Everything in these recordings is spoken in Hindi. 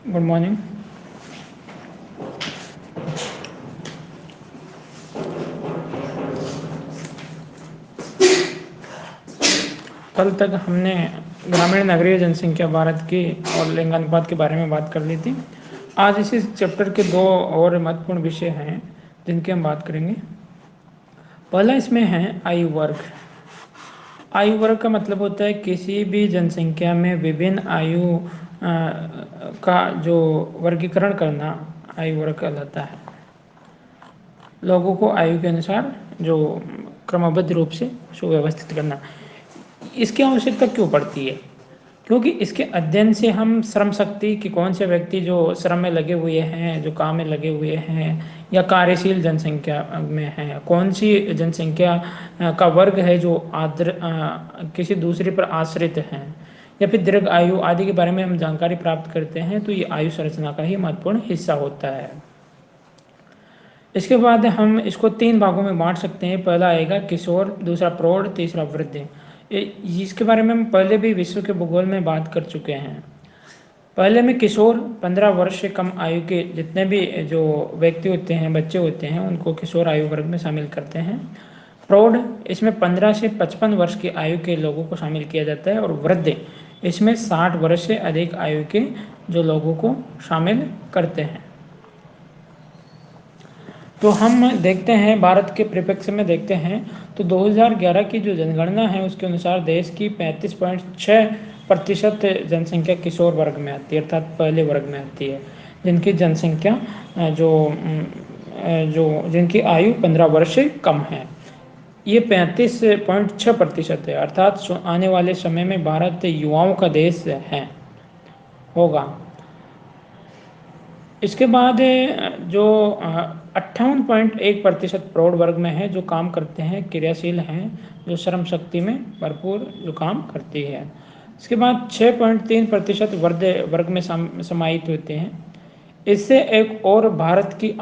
Good morning. कल तक हमने ग्रामीण नगरीय जनसंख्या भारत की और लिंगानुपात के बारे में बात कर ली थी। आज इसी चैप्टर के दो और महत्वपूर्ण विषय हैं जिनकी हम बात करेंगे। पहला इसमें है आयु वर्ग। आयु वर्ग का मतलब होता है किसी भी जनसंख्या में विभिन्न आयु का जो वर्गीकरण करना आयु वर्ग कहलाता है। लोगों को आयु के अनुसार जो क्रमबद्ध रूप से सुव्यवस्थित करना। इसकी आवश्यकता क्यों पड़ती है? क्योंकि इसके अध्ययन से हम श्रम शक्ति कि कौन से व्यक्ति जो श्रम में लगे हुए हैं, जो काम में लगे हुए हैं या कार्यशील जनसंख्या में हैं, कौन सी जनसंख्या का वर्ग है जो किसी दूसरे पर आश्रित हैं या फिर दीर्घ आयु आदि के बारे में हम जानकारी प्राप्त करते हैं, तो ये आयु संरचना का ही महत्वपूर्ण हिस्सा होता है। इसके बाद हम इसको 3 भागों में बांट सकते हैं। पहला आएगा किशोर, दूसरा प्रौढ़, तीसरा वृद्ध। इसके बारे में हम पहले भी विश्व के भूगोल में बात कर चुके हैं। पहले में किशोर 15 वर्ष से कम आयु के जितने भी जो व्यक्ति होते हैं, बच्चे होते हैं, उनको किशोर आयु वर्ग में शामिल करते हैं। प्रौढ़ इसमें 15 से 55 वर्ष की आयु के लोगों को शामिल किया जाता है। और वृद्ध इसमें 60 वर्ष से अधिक आयु के जो लोगों को शामिल करते हैं। तो हम देखते हैं भारत के परिप्रेक्ष्य में देखते हैं तो 2011 की जो जनगणना है उसके अनुसार देश की 35.6% जनसंख्या किशोर वर्ग में आती है, अर्थात पहले वर्ग में आती है, जिनकी जनसंख्या जिनकी आयु 15 वर्ष से कम है। ये 35.6% है, अर्थात आने वाले समय में भारत युवाओं का देश है होगा। इसके बाद जो 58.1% प्रौढ़ वर्ग में है, जो काम करते हैं, क्रियाशील हैं, जो श्रम शक्ति में भरपूर जो काम करती है। इसके बाद 6.3% वर्ग में समाहित होते हैं। इससे एक और भारत की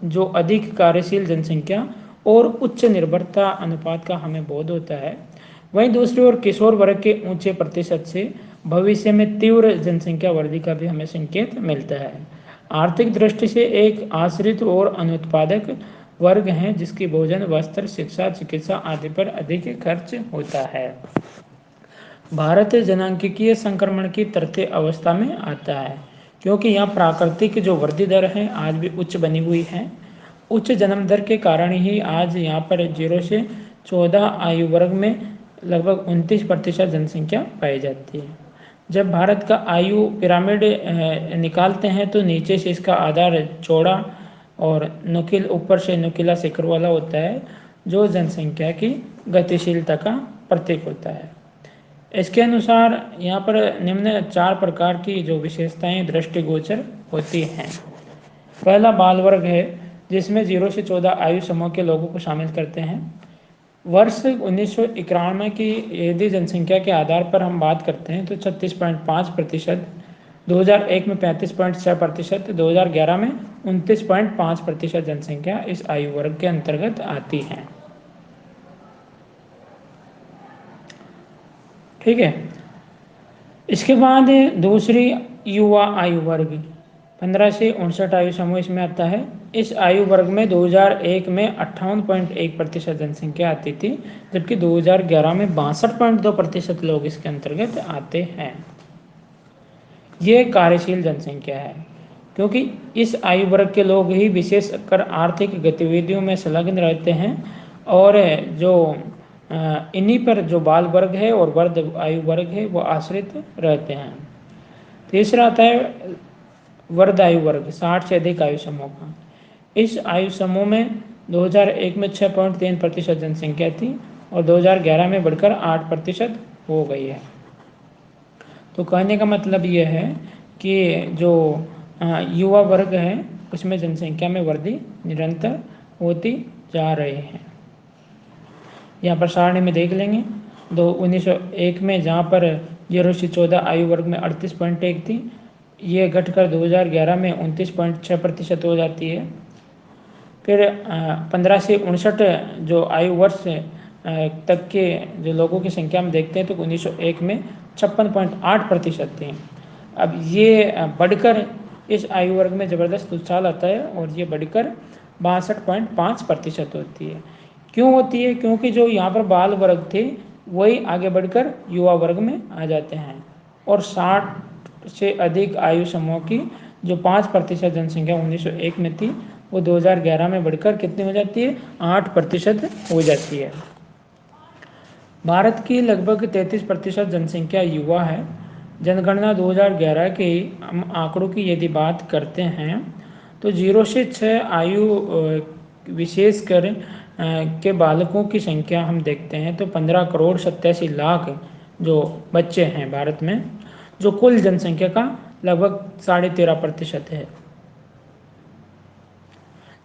जो अधिक कार्यशील जनसंख्या और उच्च निर्भरता अनुपात का हमें बोध होता है। वहीं दूसरी ओर किशोर वर्ग के ऊंचे प्रतिशत से भविष्य में तीव्र जनसंख्या वृद्धि का भी हमें संकेत मिलता है। आर्थिक दृष्टि से एक आश्रित और अनुत्पादक वर्ग हैं, जिसकी भोजन, वस्त्र, शिक्षा, चिकित्सा आदि पर अधिक खर्च होता है। भारत जनांकिकीय संक्रमण की तृतीय अवस्था में आता है, क्योंकि यहाँ प्राकृतिक जो वृद्धि दर है आज भी उच्च बनी हुई है। उच्च जन्म दर के कारण ही आज यहाँ पर 0 से 14 आयु वर्ग में लगभग 29% जनसंख्या पाई जाती है। जब भारत का आयु पिरामिड निकालते हैं तो नीचे से इसका आधार चौड़ा और नुकील ऊपर से नुकीला शिखर वाला होता है, जो जनसंख्या की गतिशीलता का प्रतीक होता है। इसके अनुसार यहाँ पर निम्न 4 प्रकार की जो विशेषताएं दृष्टिगोचर होती हैं। पहला बाल वर्ग है, जिसमें 0 से 14 आयु समूह के लोगों को शामिल करते हैं। वर्ष 1991 की यदि जनसंख्या के आधार पर हम बात करते हैं तो 36.5%, 2001 में 35.6%, 2011 में 29.5% जनसंख्या इस आयु वर्ग के अंतर्गत आती है। ठीक है। इसके बाद दूसरी युवा आयु वर्ग 15 से 59 आयु समूह इसमें आता है। इस आयु वर्ग में 2001 में 58.1% जनसंख्या आती थी, जबकि 2011 में 62.2% लोग इसके अंतर्गत आते हैं। ये कार्यशील जनसंख्या है, क्योंकि इस आयु वर्ग के लोग ही विशेषकर आर्थिक गतिविधियों में संलग्न रहते हैं और जो इन्हीं पर जो बाल वर्ग है और वृद्ध आयु वर्ग है वो आश्रित रहते हैं। तीसरा आता है वृद्ध आयु वर्ग 60 से अधिक आयु समूह का। इस आयु समूह में 2001 में 6.3% जनसंख्या थी और 2011 में बढ़कर 8% हो गई है। तो कहने का मतलब ये है कि जो युवा वर्ग है उसमें जनसंख्या में वृद्धि निरंतर होती जा रही है। यहाँ पर सारणी में देख लेंगे 1901 में जहाँ पर 0 से 14 आयु वर्ग में 38.1 थी, ये घटकर 2011 में 29.6% हो जाती है। फिर 15 से 59 जो आयु वर्ष तक के जो लोगों की संख्या में देखते हैं तो 1901 में 56.8% थी। अब ये बढ़कर इस आयु वर्ग में ज़बरदस्त उछाल आता है और ये बढ़कर 62.5% होती है। क्यों होती है? क्योंकि जो यहाँ पर बाल वर्ग थे वही आगे बढ़कर युवा वर्ग में आ जाते हैं और 60 से अधिक आयु समूह की जो 5% जनसंख्या 1901 में थी वो 2011 में बढ़कर कितनी हो जाती है? 8% हो जाती है। भारत की लगभग 33% जनसंख्या युवा है। जनगणना 2011 के हम आंकड़ों की यदि बात करते हैं तो 0 से 6 आयु विशेषकर के बालकों की संख्या हम देखते हैं तो 15 करोड़ 87 लाख जो बच्चे हैं भारत में, जो कुल जनसंख्या का लगभग 13.5% है।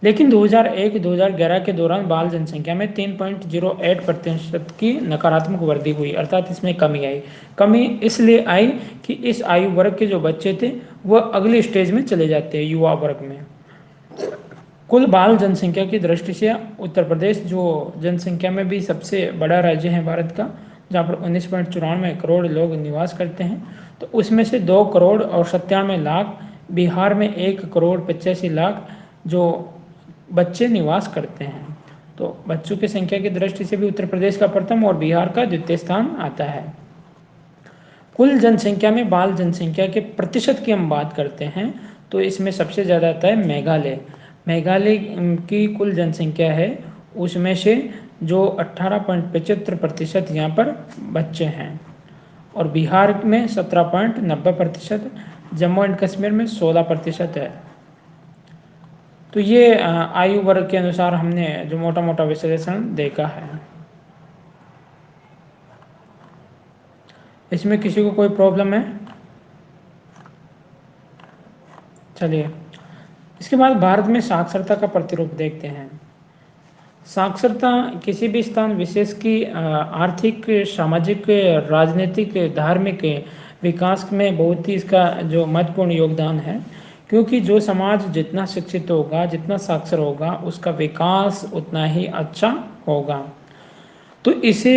लेकिन 2001-2011 के दौरान बाल जनसंख्या में 3.08% की नकारात्मक वृद्धि हुई, अर्थात इसमें कमी आई। कमी इसलिए आई कि इस आयु वर्ग के जो बच्चे थे वह अगले स्टेज में चले जाते हैं, युवा वर्ग में। कुल बाल जनसंख्या की दृष्टि से उत्तर प्रदेश जो जनसंख्या में भी सबसे बड़ा राज्य है भारत का, जहाँ पर 19.94 लोग निवास करते हैं, तो उसमें से 2 करोड़ 97 लाख, बिहार में 1 करोड़ 85 लाख जो बच्चे निवास करते हैं। तो बच्चों की संख्या की दृष्टि से भी उत्तर प्रदेश का प्रथम और बिहार का द्वितीय स्थान आता है। कुल जनसंख्या में बाल जनसंख्या के प्रतिशत की हम बात करते हैं तो इसमें सबसे ज़्यादा आता है मेघालय। मेघालय की कुल जनसंख्या है उसमें से जो 18.75% यहाँ पर बच्चे हैं और बिहार में 17.90%, जम्मू एंड कश्मीर में 16% है। तो ये आयु वर्ग के अनुसार हमने जो मोटा मोटा विश्लेषण देखा है। इसमें किसी को कोई प्रॉब्लम है? चलिए, इसके बाद भारत में साक्षरता का प्रतिरूप देखते हैं। साक्षरता किसी भी स्थान विशेष की आर्थिक, सामाजिक, राजनीतिक, धार्मिक विकास में बहुत ही इसका जो महत्वपूर्ण योगदान है, क्योंकि जो समाज जितना शिक्षित होगा, जितना साक्षर होगा, उसका विकास उतना ही अच्छा होगा। तो इसे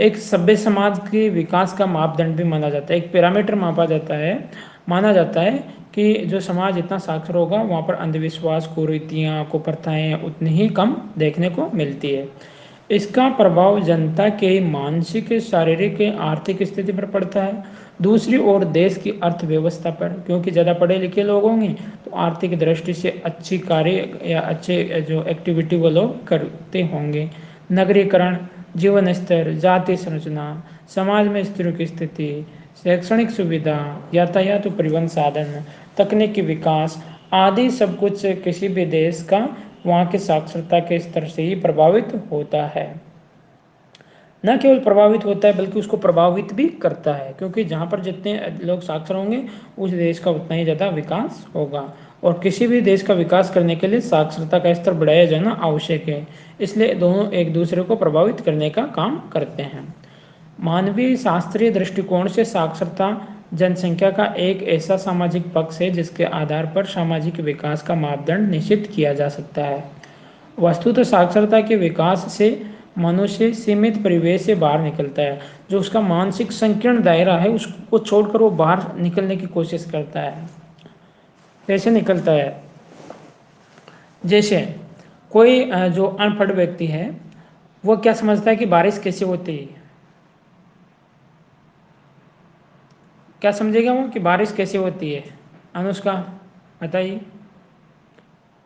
एक सभ्य समाज के विकास का मापदंड भी माना जाता है, एक पैरामीटर मापा जाता है, माना जाता है कि जो समाज इतना साक्षर होगा वहाँ पर अंधविश्वास, कुरीतियाँ, कुप्रथाएँ उतनी ही कम देखने को मिलती है। इसका प्रभाव जनता के मानसिक, शारीरिक, आर्थिक स्थिति पर पड़ता है। दूसरी ओर देश की अर्थव्यवस्था पर, क्योंकि ज़्यादा पढ़े लिखे लोग होंगे तो आर्थिक दृष्टि से अच्छी कार्य या अच्छे जो एक्टिविटी वो लोग करते होंगे। नगरीकरण, जीवन स्तर, जाति संरचना, समाज में स्त्रियों की स्थिति, शैक्षणिक सुविधा, यातायात और परिवहन साधन, तकनीकी विकास आदि सब कुछ किसी भी देश का वहाँ के साक्षरता के स्तर से ही प्रभावित होता है। न केवल प्रभावित होता है बल्कि उसको प्रभावित भी करता है, क्योंकि जहाँ पर जितने लोग साक्षर होंगे उस देश का उतना ही ज़्यादा विकास होगा। और किसी भी देश का विकास करने के लिए साक्षरता का स्तर बढ़ाया जाना आवश्यक है। इसलिए दोनों एक दूसरे को प्रभावित करने का काम करते हैं। मानवीय शास्त्रीय दृष्टिकोण से साक्षरता जनसंख्या का एक ऐसा सामाजिक पक्ष है जिसके आधार पर सामाजिक विकास का मापदंड निश्चित किया जा सकता है। वस्तुतः साक्षरता के विकास से मनुष्य सीमित परिवेश से बाहर निकलता है। जो उसका मानसिक संकीर्ण दायरा है उसको छोड़कर वो बाहर निकलने की कोशिश करता है। कैसे निकलता है? जैसे कोई जो अनपढ़ व्यक्ति है वो क्या समझता है कि बारिश कैसे होती है? क्या समझेगा वो कि बारिश कैसे होती है? अनुष्का बताइए।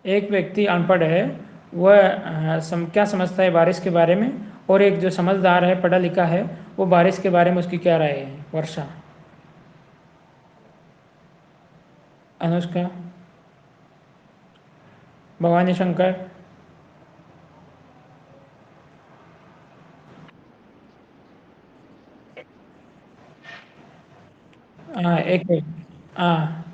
एक व्यक्ति अनपढ़ है, वह क्या समझता है बारिश के बारे में, और एक जो समझदार है, पढ़ा लिखा है, वो बारिश के बारे में उसकी क्या राय है? वर्षा, अनुष्का, भवानी शंकर। एक हाँ।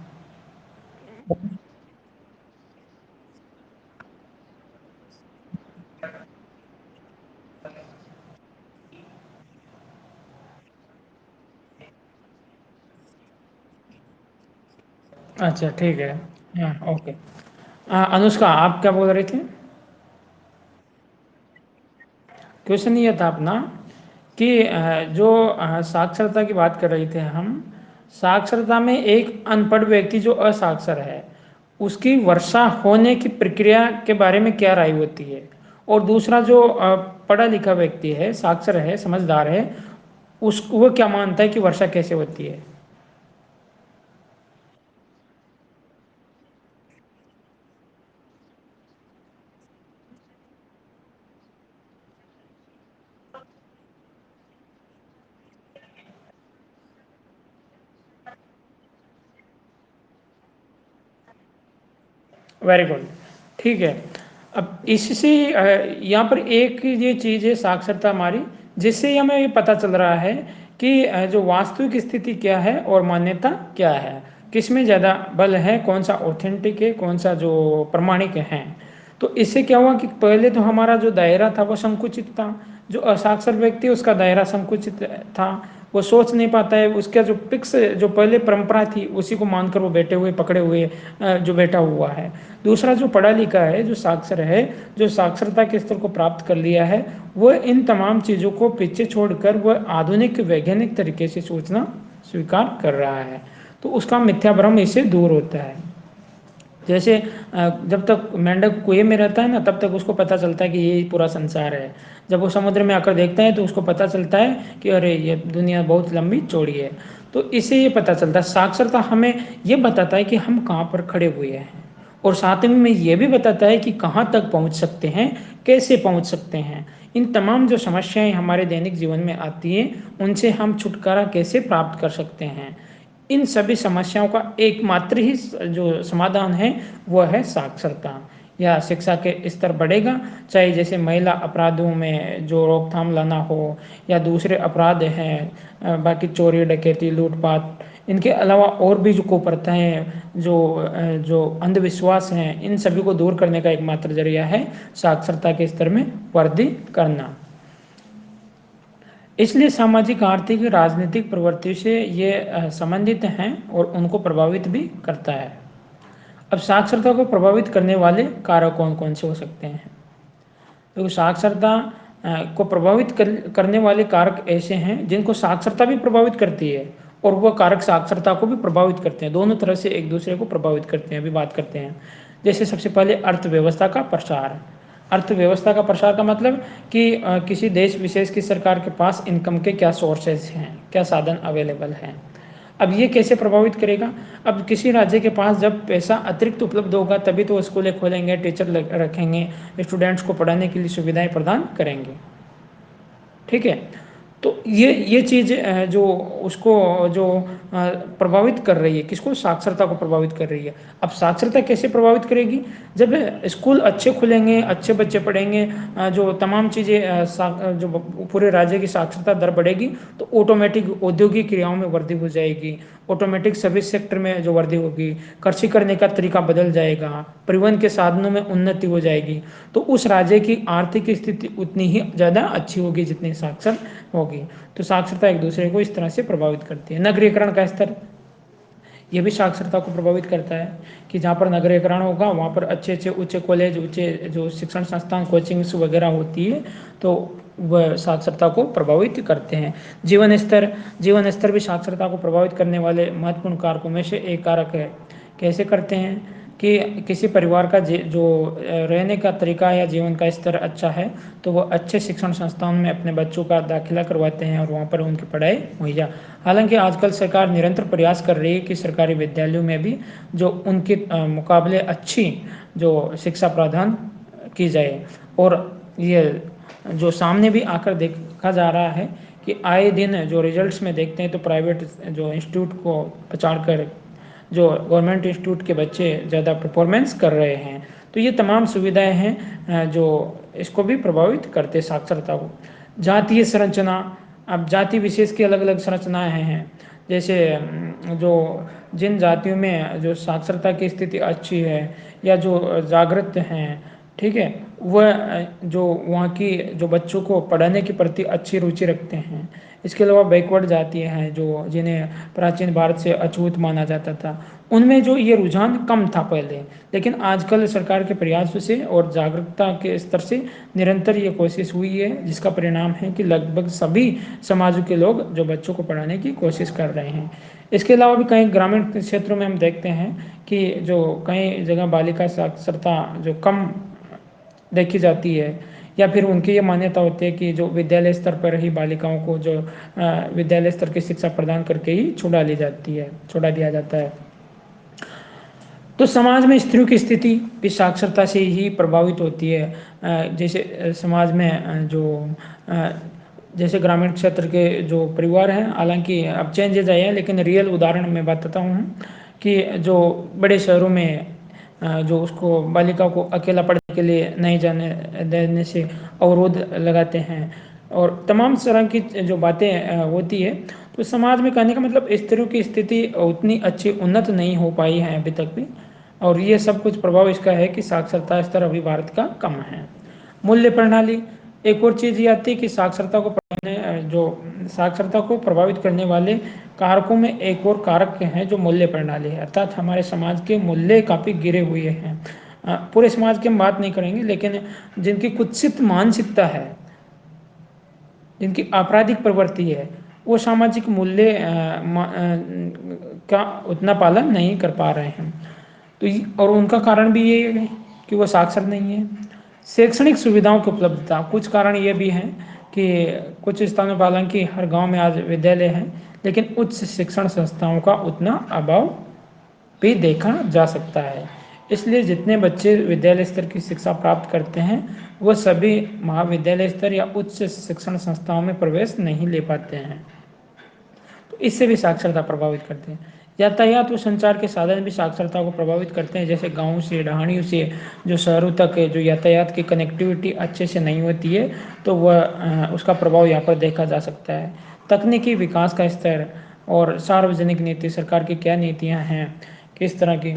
अच्छा ठीक है। हाँ ओके। अनुष्का आप क्या बोल रहे थे? क्वेश्चन ये था अपना कि जो साक्षरता की बात कर रहे थे हम, साक्षरता में एक अनपढ़ व्यक्ति जो असाक्षर है उसकी वर्षा होने की प्रक्रिया के बारे में क्या राय होती है, और दूसरा जो पढ़ा लिखा व्यक्ति है, साक्षर है, समझदार है, उस वो क्या मानता है कि वर्षा कैसे होती है। Very good. ठीक है। अब इससे यहाँ पर एक ये चीज़ है साक्षरता हमारी, जिससे हमें ये पता चल रहा है कि जो वास्तविक स्थिति क्या है और मान्यता क्या है, किस में ज़्यादा बल है, कौन सा ऑथेंटिक है, कौन सा जो प्रमाणिक है। तो इससे क्या हुआ कि पहले तो हमारा जो दायरा था वो संकुचित था, जो असाक्षर व्यक्ति उसका दायरा संकुचित था, वो सोच नहीं पाता है, उसका जो फिक्स जो पहले परंपरा थी उसी को मानकर वो बैठे हुए पकड़े हुए जो बैठा हुआ है। दूसरा जो पढ़ा लिखा है, जो साक्षर है, जो साक्षरता के स्तर को प्राप्त कर लिया है, वह इन तमाम चीज़ों को पीछे छोड़कर वह आधुनिक वैज्ञानिक तरीके से सोचना स्वीकार कर रहा है। तो उसका मिथ्या भ्रम इससे दूर होता है। जैसे जब तक मेंढक कुएं में रहता है ना, तब तक उसको पता चलता है कि ये पूरा संसार है। जब वो समुद्र में आकर देखता है तो उसको पता चलता है कि अरे ये दुनिया बहुत लंबी चौड़ी है। तो इससे ये पता चलता है, साक्षरता हमें ये बताता है कि हम कहाँ पर खड़े हुए हैं, और साथ में ये भी बताता है कि कहाँ तक पहुँच सकते हैं, कैसे पहुँच सकते हैं। इन तमाम जो समस्याएं हमारे दैनिक जीवन में आती हैं उनसे हम छुटकारा कैसे प्राप्त कर सकते हैं। इन सभी समस्याओं का एकमात्र ही जो समाधान है वह है साक्षरता। या शिक्षा के स्तर बढ़ेगा, चाहे जैसे महिला अपराधों में जो रोकथाम लाना हो, या दूसरे अपराध हैं, बाकी चोरी डकैती लूटपाट, इनके अलावा और भी जो कुप्रथाएं, जो अंधविश्वास हैं, इन सभी को दूर करने का एकमात्र जरिया है साक्षरता के स्तर में वृद्धि करना। इसलिए सामाजिक आर्थिक राजनीतिक प्रवृत्ति से ये संबंधित हैं और उनको प्रभावित भी करता है। अब साक्षरता को प्रभावित करने वाले कारक कौन कौन से हो सकते हैं। तो साक्षरता को प्रभावित करने वाले कारक ऐसे हैं जिनको साक्षरता भी प्रभावित करती है और वह कारक साक्षरता को भी प्रभावित करते हैं, दोनों तरह से एक दूसरे को प्रभावित करते हैं। अभी बात करते हैं। जैसे सबसे पहले अर्थव्यवस्था का प्रसार। अर्थव्यवस्था का प्रसार का मतलब कि किसी देश विशेष की सरकार के पास इनकम के क्या सोर्सेज हैं, क्या साधन अवेलेबल हैं। अब ये कैसे प्रभावित करेगा। अब किसी राज्य के पास जब पैसा अतिरिक्त उपलब्ध होगा तभी तो स्कूलें खोलेंगे, टीचर रखेंगे, स्टूडेंट्स को पढ़ाने के लिए सुविधाएं प्रदान करेंगे। ठीक है। तो ये चीज़ जो उसको जो प्रभावित कर रही है, किसको, साक्षरता को प्रभावित कर रही है। अब साक्षरता कैसे प्रभावित करेगी। जब स्कूल अच्छे खुलेंगे, अच्छे बच्चे पढ़ेंगे, जो तमाम चीज़ें जो पूरे राज्य की साक्षरता दर बढ़ेगी, तो ऑटोमेटिक औद्योगिक क्रियाओं में वृद्धि हो जाएगी, ऑटोमेटिक सर्विस सेक्टर में जो वृद्धि होगी, कृषि करने का तरीका बदल जाएगा, परिवहन के साधनों में उन्नति हो जाएगी। तो उस राज्य की आर्थिक स्थिति उतनी ही ज़्यादा अच्छी होगी जितनी साक्षर होगी। तो साक्षरता एक दूसरे को इस तरह से प्रभावित करती है। नगरीकरण का स्तर, ये भी साक्षरता को प्रभावित करता है कि जहाँ पर नगरीकरण होगा वहाँ पर अच्छे अच्छे उच्च कॉलेज, ऊँचे जो शिक्षण संस्थान, कोचिंग्स वगैरह होती है, तो वह साक्षरता को प्रभावित करते हैं। जीवन स्तर भी साक्षरता को प्रभावित करने वाले महत्वपूर्ण कारकों में से एक कारक है। कैसे करते हैं कि किसी परिवार का जो रहने का तरीका या जीवन का स्तर अच्छा है तो वो अच्छे शिक्षण संस्थान में अपने बच्चों का दाखिला करवाते हैं और वहाँ पर उनकी पढ़ाई मुहैया। हालांकि आजकल सरकार निरंतर प्रयास कर रही है कि सरकारी विद्यालयों में भी जो उनके मुकाबले अच्छी जो शिक्षा प्रदान की जाए। और ये जो सामने भी आकर देखा जा रहा है कि आए दिन जो रिजल्ट्स में देखते हैं तो प्राइवेट जो इंस्टीट्यूट को पछाड़कर जो गवर्नमेंट इंस्टीट्यूट के बच्चे ज़्यादा परफॉर्मेंस कर रहे हैं। तो ये तमाम सुविधाएं हैं जो इसको भी प्रभावित करते साक्षरता को। जातीय संरचना, अब जाति विशेष की अलग अलग संरचनाएं हैं। जैसे जो जिन जातियों में जो साक्षरता की स्थिति अच्छी है या जो जागृत हैं, ठीक है, वह जो वहाँ की जो बच्चों को पढ़ाने के प्रति अच्छी रुचि रखते हैं। इसके अलावा बैकवर्ड जातियाँ हैं जो जिन्हें प्राचीन भारत से अछूत माना जाता था, उनमें जो ये रुझान कम था पहले, लेकिन आजकल सरकार के प्रयासों से और जागरूकता के स्तर से निरंतर ये कोशिश हुई है, जिसका परिणाम है कि लगभग सभी समाजों के लोग जो बच्चों को पढ़ाने की कोशिश कर रहे हैं। इसके अलावा भी कई ग्रामीण क्षेत्रों में हम देखते हैं कि जो कई जगह बालिका साक्षरता जो कम देखी जाती है, या फिर उनकी ये मान्यता होती है कि जो विद्यालय स्तर पर ही बालिकाओं को जो विद्यालय स्तर की शिक्षा प्रदान करके ही छुड़ा दिया जाता है। तो समाज में स्त्रियों की स्थिति भी साक्षरता से ही प्रभावित होती है। जैसे समाज में अ, जैसे ग्रामीण क्षेत्र के जो परिवार हैं, हालांकि अब चेंजेज आए हैं, लेकिन रियल उदाहरण मैं बताता हूँ कि जो बड़े शहरों में जो उसको बालिका को अकेला पढ़ने के लिए नहीं जाने देने से अवरोध लगाते हैं और तमाम तरह की जो बातें होती है, तो समाज में कहने का मतलब स्त्रियों की स्थिति उतनी अच्छी उन्नत नहीं हो पाई है अभी तक भी, और ये सब कुछ प्रभाव इसका है कि साक्षरता स्तर अभी भारत का कम है। मूल्य प्रणाली, एक और चीज़ ये आती है कि साक्षरता को प्रभावित करने वाले कारकों में एक और कारक है जो मूल्य प्रणाली है, अर्थात हमारे समाज के मूल्य काफ़ी गिरे हुए हैं। पूरे समाज की हम बात नहीं करेंगे, लेकिन जिनकी कुत्सित मानसिकता है, जिनकी आपराधिक प्रवृत्ति है, वो सामाजिक मूल्य का उतना पालन नहीं कर पा रहे हैं। और उनका कारण भी ये है कि वो साक्षर नहीं है। शैक्षणिक सुविधाओं की उपलब्धता, कुछ कारण ये भी हैं कि कुछ स्थानों पर हालांकि हर गांव में आज विद्यालय हैं, लेकिन उच्च शिक्षण संस्थाओं का उतना अभाव भी देखा जा सकता है। इसलिए जितने बच्चे विद्यालय स्तर की शिक्षा प्राप्त करते हैं, वो सभी महाविद्यालय स्तर या उच्च शिक्षण संस्थाओं में प्रवेश नहीं ले पाते हैं। तो इससे भी साक्षरता प्रभावित करते हैं। यातायात व संचार के साधन भी साक्षरता को प्रभावित करते हैं, जैसे गाँव से ढाणियों से जो शहरों तक जो यातायात की कनेक्टिविटी अच्छे से नहीं होती है, तो वह उसका प्रभाव यहाँ पर देखा जा सकता है। तकनीकी विकास का स्तर और सार्वजनिक नीति, सरकार की क्या नीतियाँ हैं, किस तरह की,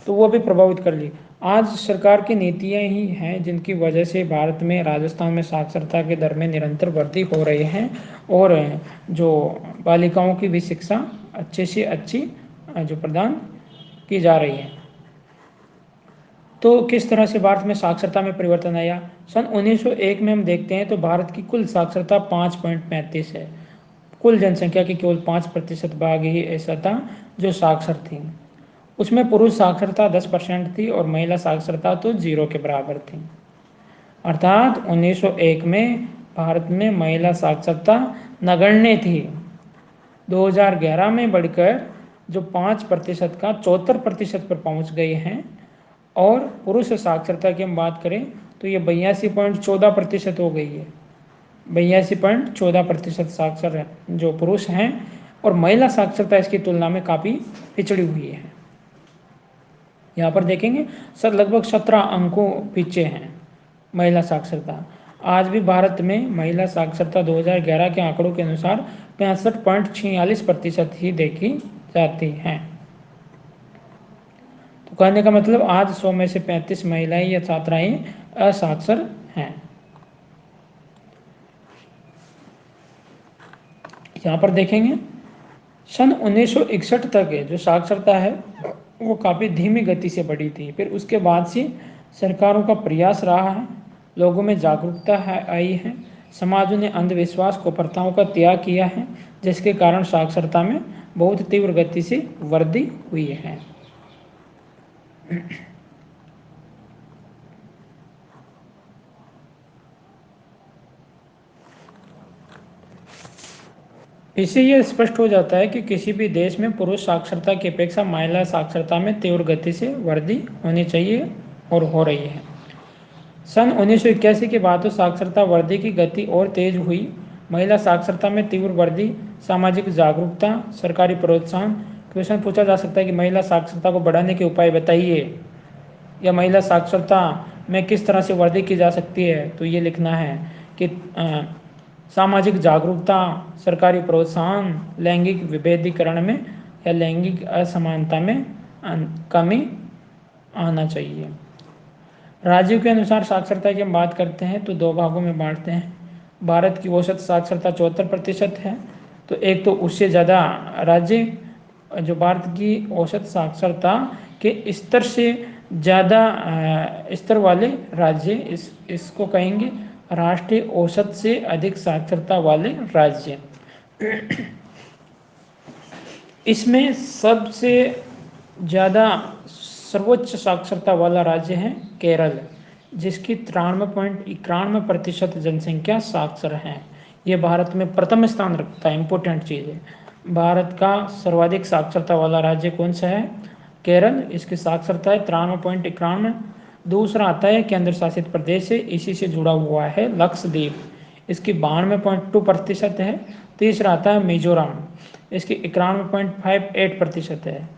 तो वो भी प्रभावित कर ली। आज सरकार की नीतियाँ ही हैं जिनकी वजह से भारत में, राजस्थान में साक्षरता के दर में निरंतर वृद्धि हो रही है, और जो बालिकाओं की भी शिक्षा अच्छे से अच्छी जो प्रदान की जा रही है। तो किस तरह से भारत में साक्षरता में परिवर्तन आया? सन 1901 में हम देखते हैं तो भारत की कुल साक्षरता 5.35 है। कुल जनसंख्या की केवल 5% भाग ही ऐसा था जो साक्षर थी। उसमें पुरुष साक्षरता 10% थी और महिला साक्षरता तो 0 के बराबर थी। अर्थात 1901 में भारत में महिला साक्षरता नगण्य थी। 2011 में बढ़कर जो 5% का 74% पर पहुंच गए हैं, और पुरुष साक्षरता की हम बात करें तो ये 82.14% हो गई है। 82.14% साक्षर जो पुरुष हैं, और महिला साक्षरता इसकी तुलना में काफ़ी पिछड़ी हुई है। यहाँ पर देखेंगे सर लगभग 17 अंकों पीछे हैं महिला साक्षरता। आज भी भारत में महिला साक्षरता 2011 के आंकड़ों के अनुसार 65.46% ही देखी जाती हैं। तो कहने का मतलब आज 100 में से 35 महिलाएं या छात्राएं असाक्षर हैं। यहाँ पर देखेंगे सन 1961 तक जो साक्षरता है वो काफ़ी धीमी गति से बढ़ी थी। फिर उसके बाद से सरकारों का प्रयास रहा है, लोगों में जागरूकता आई है, समाजों ने अंधविश्वास को प्रथाओं का त्याग किया है, जिसके कारण साक्षरता में बहुत तीव्र गति से वृद्धि हुई है। इससे यह स्पष्ट हो जाता है कि किसी भी देश में पुरुष साक्षरता की अपेक्षा महिला साक्षरता में तीव्र गति से वृद्धि होनी चाहिए, और हो रही है। सन 1981 के बाद तो साक्षरता वृद्धि की गति और तेज हुई। महिला साक्षरता में तीव्र वृद्धि, सामाजिक जागरूकता, सरकारी प्रोत्साहन। क्वेश्चन पूछा जा सकता है कि महिला साक्षरता को बढ़ाने के उपाय बताइए, या महिला साक्षरता में किस तरह से वृद्धि की जा सकती है। तो ये लिखना है कि सामाजिक जागरूकता, सरकारी प्रोत्साहन, लैंगिक विभेदीकरण में या लैंगिक असमानता में कमी आना चाहिए। राज्यों के अनुसार साक्षरता की हम बात करते हैं तो दो भागों में बांटते हैं। भारत की औसत साक्षरता 74% है। तो एक तो उससे ज़्यादा राज्य, जो भारत की औसत साक्षरता के स्तर से ज़्यादा स्तर वाले राज्य, इसको कहेंगे राष्ट्रीय औसत से अधिक साक्षरता वाले राज्य। इसमेम सबसे ज़्यादा सर्वोच्च साक्षरता वाला राज्य है केरल, जिसकी 93.91% जनसंख्या साक्षर है। ये भारत में प्रथम स्थान रखता है। इम्पोर्टेंट चीज़ है, भारत का सर्वाधिक साक्षरता वाला राज्य कौन सा है? केरल। इसकी साक्षरता है 93.91। दूसरा आता है केंद्र शासित प्रदेश है, इसी से जुड़ा हुआ है लक्षद्वीप, इसकी 92.2% है। तीसरा आता है मिजोरम, इसकी 91.58% है।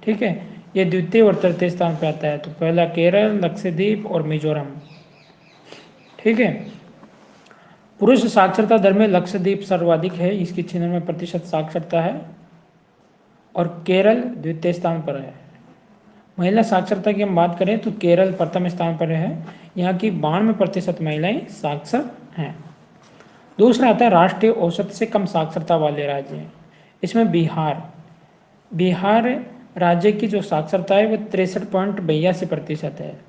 ठीक है, ये द्वितीय और तृतीय स्थान पे आता है। तो पहला केरल, लक्षद्वीप और मिजोरम। ठीक है, पुरुष साक्षरता दर में लक्षद्वीप सर्वाधिक है, इसकी 96% साक्षरता है, और केरल द्वितीय स्थान पर है। महिला साक्षरता की हम बात करें तो केरल प्रथम स्थान पर है, यहाँ की 92% महिलाएं साक्षर हैं। दूसरा आता है राष्ट्रीय औसत से कम साक्षरता वाले राज्य। इसमें बिहार राज्य की जो साक्षरता है वो 63.82% है।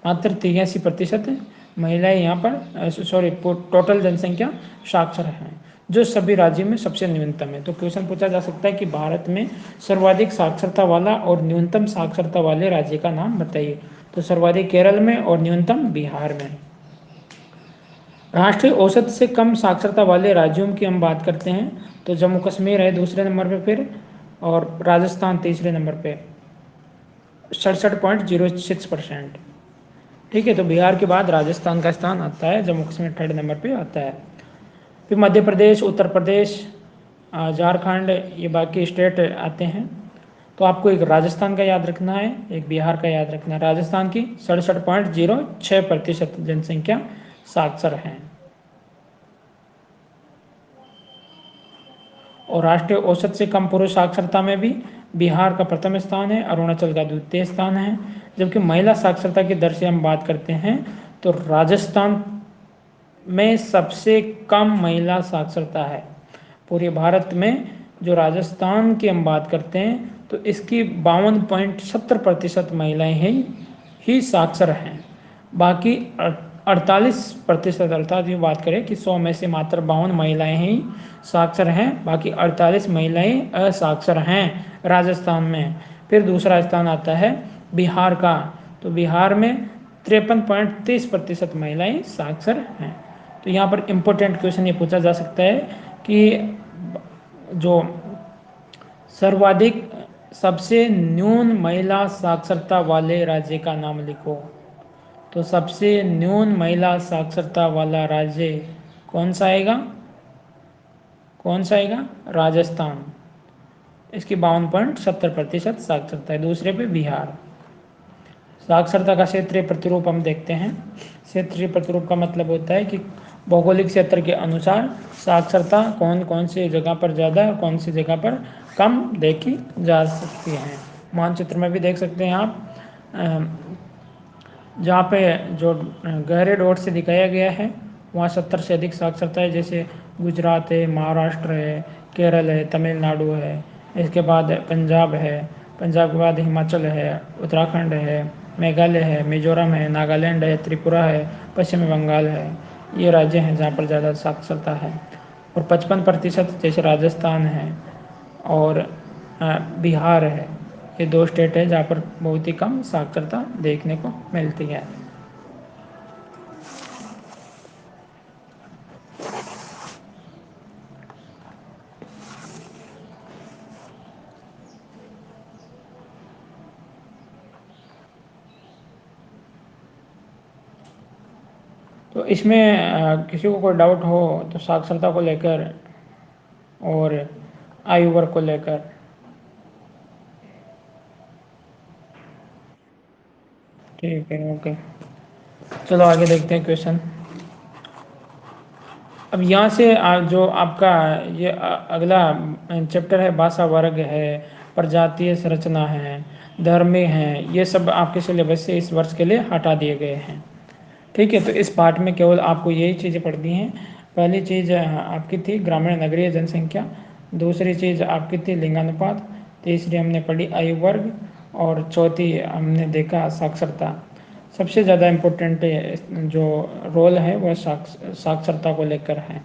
मात्र 83% महिलाएं यहाँ पर, सॉरी, टोटल जनसंख्या साक्षर हैं, जो सभी राज्यों में सबसे न्यूनतम है। तो क्वेश्चन पूछा जा सकता है कि भारत में सर्वाधिक साक्षरता वाला और न्यूनतम साक्षरता वाले राज्य का नाम बताइए। तो सर्वाधिक केरल में और न्यूनतम बिहार में। राष्ट्रीय औसत से कम साक्षरता वाले राज्यों की हम बात करते हैं तो जम्मू कश्मीर है दूसरे नंबर पे, फिर और राजस्थान तीसरे नंबर पे 67.06%। ठीक है, तो बिहार के बाद राजस्थान का स्थान आता है, जम्मू कश्मीर थर्ड नंबर पे आता है। फिर मध्य प्रदेश, उत्तर प्रदेश, झारखंड, ये बाकी स्टेट आते हैं। तो आपको एक राजस्थान का याद रखना है, एक बिहार का याद रखना है। राजस्थान की 67.06% जनसंख्या साक्षर हैं। और राष्ट्रीय औसत से कम पुरुष साक्षरता में भी बिहार का प्रथम स्थान है, अरुणाचल का द्वितीय स्थान है। जबकि महिला साक्षरता की दर से हम बात करते हैं तो राजस्थान में सबसे कम महिला साक्षरता है। पूरे भारत में जो राजस्थान की हम बात करते हैं तो इसकी 52.70% महिलाएं ही साक्षर हैं। बाकी 48%, अर्थात ये बात करें कि 100 में से मात्र 52 महिलाएं ही साक्षर हैं, बाकी 48 महिलाएं असाक्षर हैं राजस्थान में। फिर दूसरा स्थान आता है बिहार का, तो बिहार में 53.30% महिलाएं साक्षर हैं। तो यहाँ पर इम्पोर्टेंट क्वेश्चन ये पूछा जा सकता है कि जो सर्वाधिक सबसे न्यून महिला साक्षरता वाले राज्य का नाम लिखो। तो सबसे न्यून महिला साक्षरता वाला राज्य कौन सा आएगा? कौन सा आएगा? राजस्थान, इसकी 52.70% साक्षरता है। दूसरे पे बिहार। साक्षरता का क्षेत्रीय प्रतिरूप हम देखते हैं। क्षेत्रीय प्रतिरूप का मतलब होता है कि भौगोलिक क्षेत्र के अनुसार साक्षरता कौन कौन सी जगह पर ज़्यादा और कौन सी जगह पर कम देखी जा सकती है। मानचित्र में भी देख सकते हैं आप, जहाँ पे जो गहरे डॉट से दिखाया गया है वहाँ 70 से अधिक साक्षरता है, जैसे गुजरात है, महाराष्ट्र है, केरल है, तमिलनाडु है, इसके बाद पंजाब है, पंजाब के बाद हिमाचल है, उत्तराखंड है, मेघालय है, मिजोरम है, नागालैंड है, त्रिपुरा है, पश्चिम बंगाल है। ये राज्य हैं जहाँ पर ज़्यादा साक्षरता है। और 55% जैसे राजस्थान है और बिहार है, ये दो स्टेट है जहाँ पर बहुत ही कम साक्षरता देखने को मिलती है। तो इसमें किसी को कोई डाउट हो तो साक्षरता को लेकर और आयु वर्ग को लेकर। ठीक है, ओके, चलो आगे देखते हैं क्वेश्चन। अब यहाँ से जो आपका ये अगला चैप्टर है, भाषा वर्ग है, प्रजातीय संरचना है, धर्मी हैं, ये सब आपके सिलेबस से इस वर्ष के लिए हटा दिए गए हैं। ठीक है, तो इस पार्ट में केवल आपको यही चीज़ें पढ़नी हैं। पहली चीज़ आपकी थी ग्रामीण नगरीय जनसंख्या, दूसरी चीज़ आपकी थी लिंगानुपात, तीसरी हमने पढ़ी आयु वर्ग, और चौथी हमने देखा साक्षरता। सबसे ज़्यादा इम्पोर्टेंट जो रोल है वह साक्षरता को लेकर है।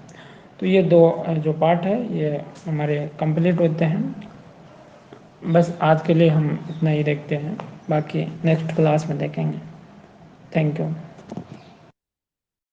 तो ये दो जो पार्ट है ये हमारे कंप्लीट होते हैं। बस आज के लिए हम इतना ही देखते हैं, बाकी नेक्स्ट क्लास में देखेंगे। Thank you.